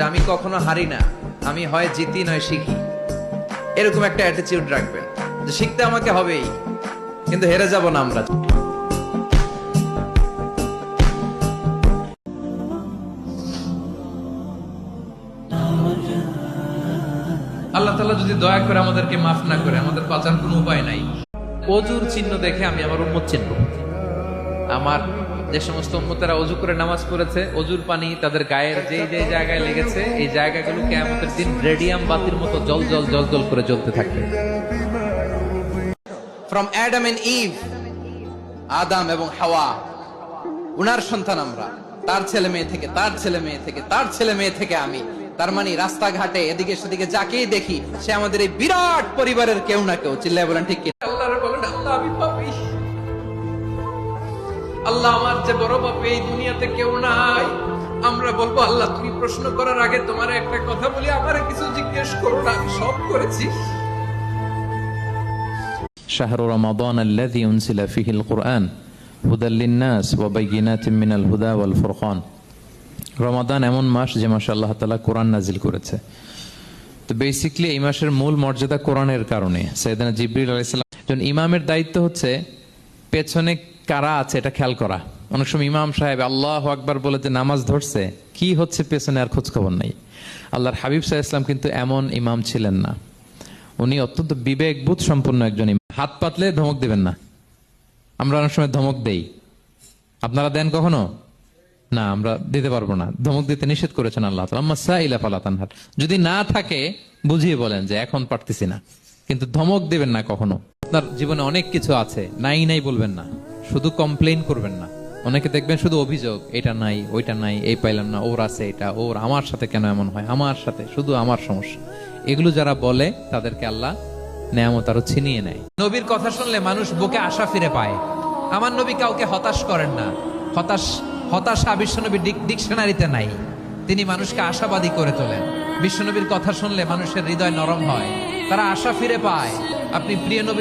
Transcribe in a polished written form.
যে আমি কখনো হারি না, আমি হয় জিতি নয় শিখি, এরকম একটা অ্যাটিটিউড রাখবেন যে শিখতে আমাকে হবেই, কিন্তু হেরে যাব না আমরা। আল্লাহ তাআলা যদি দয়া করে আমাদেরকে মাফ না করে, আমাদের বাঁচার কোনো উপায় নাই। অজুর চিহ্ন দেখে আমি আমার উম্মত চিনব। আমার যে সমস্ত উম্মতেরা অজু করে নামাজ পড়েছে, অজুর পানি তাদের গায়ের যে যে জায়গায় লেগেছে, এই জায়গাগুলো কিয়ামতের দিন রেডিয়াম বাতির মতো জল জল জল জল করে জ্বলতে থাকবে। ফ্রম অ্যাডাম এন্ড ইভ, আদম এবং হাওয়া, উনার সন্তান আমরা, তার ছেলে মেয়ে থেকে, তার ছেলে মেয়ে থেকে, তার ছেলে মেয়ে থেকে আমি। তার মানে রাস্তাঘাটে এদিকে সেদিকে যাকেই দেখি সে আমাদের এই বিরাট পরিবারের কেউ না কেউ। চিল্লায় বলেন ঠিক কি? আল্লাহর বলেন, আল্লাহ আমি পাপী, আল্লাহ আমার যে বড় পাপী এই দুনিয়াতে কেউ নাই। আমরা বলবো, আল্লাহ তুমি প্রশ্ন করার আগে তোমার একটা কথা বলি, আমারে কিছু জিজ্ঞেস করো না, আমি সব করেছি। শাহরু রমাদান আল্লাযী উনজিলা ফীহিল কুরআন হুদাল লিন-নাস ওয়া বায়িনাতিন মিনাল হুদা ওয়াল ফুরকান। রমাদান এমন মাস যে মাসে আল্লাহ তাআলা কোরআন নাজিল করেছে। তো বেসিক্যালি এই মাসের মূল মর্যাদা কোরআনের কারণে। সাইয়েদনা জিবরিল আলাইহিস সালাম, যখন ইমামের দায়িত্ব হচ্ছে পেছনে কারা আছে এটা খেয়াল করা। অনেক সময় ইমাম সাহেব আল্লাহু আকবার বলে যে নামাজ ধরছে, কি হচ্ছে পেছনে আর খোঁজ খবর নাই। আল্লাহর হাবিব সাল্লাল্লাহু আলাইহি ওয়াসাল্লাম কিন্তু এমন ইমাম ছিলেন না। উনি অত্যন্ত বিবেকবোধ সম্পন্ন একজন ইমাম। হাত পাতলে ধমক দিবেন না। আমরা অনেক সময় ধমক দেই, আপনারা দেন কখনো? না, আমরা দিতে পারবো না। ধমক দিতে নিষেধ করেছেন আল্লাহ তাআলা। আম্মা সাইলা ফালা তানহার। যদি না থাকে বুঝিয়ে বলেন যে এখন পারতেছি না, কিন্তু ধমক দিবেন না কখনো। আপনার জীবনে অনেক কিছু আছে, নাই নাই বলবেন না, শুধু কমপ্লেইন করবেন না। অনেকে দেখবেন শুধু অভিযোগ, এটা নাই ওইটা নাই, এই পাইলাম না, ওর আছে এটা, ওর, আমার সাথে কেন এমন হয়, আমার সাথে শুধু আমার সমস্যা। এগুলো যারা বলে তাদেরকে আল্লাহ নেয়ামত আরো ছিনিয়ে নেয়। নবীর কথা শুনলে মানুষ বুকে আশা ফিরে পায়। আমার নবী কাউকে হতাশ করেন না। হতাশা বিশ্বনবীর ডিকশনারিতে নাই। তিনি মানুষকে আশাবাদী করে তোলেন। বিশ্বনবীর কথা শুনলে মানুষের হৃদয় নরম হয়, তারা আশা ফিরে পায়। আপনি প্রিয় নবী